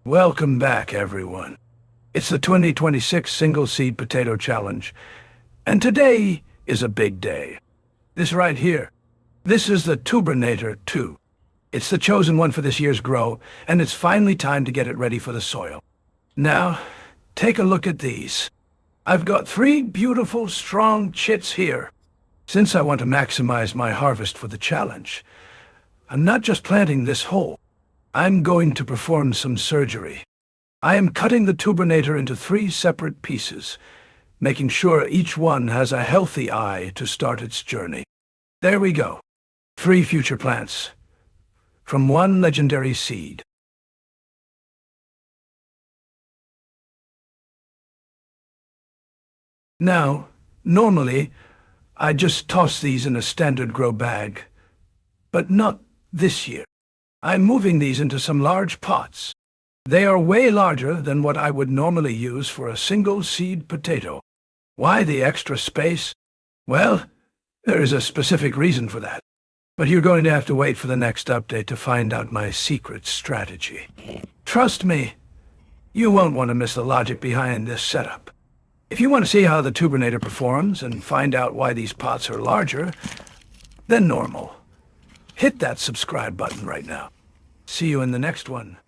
Welcome back, everyone. It's the 2026 Single Seed Potato Challenge, and today is a big day. This right here, this is the Tubernator 2. It's the chosen one for this year's grow, and it's finally time to get it ready for the soil. Now, take a look at these. I've got 3 beautiful, strong chitts here. Since I want to maximize my harvest for the challenge, I'm not just planting this whole. I'm going to perform some surgery. I am cutting the Tubernator into 3 separate pieces, making sure each one has a healthy eye to start its journey. There we go. 3 future plants from 1 legendary seed. Now, normally, I just toss these in a standard grow bag, but not this year. I'm moving these into some large pots. They are way larger than what I would normally use for a single seed potato. Why the extra space? Well, there is a specific reason for that. But you're going to have to wait for the next update to find out my secret strategy. Trust me, you won't want to miss the logic behind this setup. If you want to see how the Tubernator performs and find out why these pots are larger than normal, hit that subscribe button right now. See you in the next one.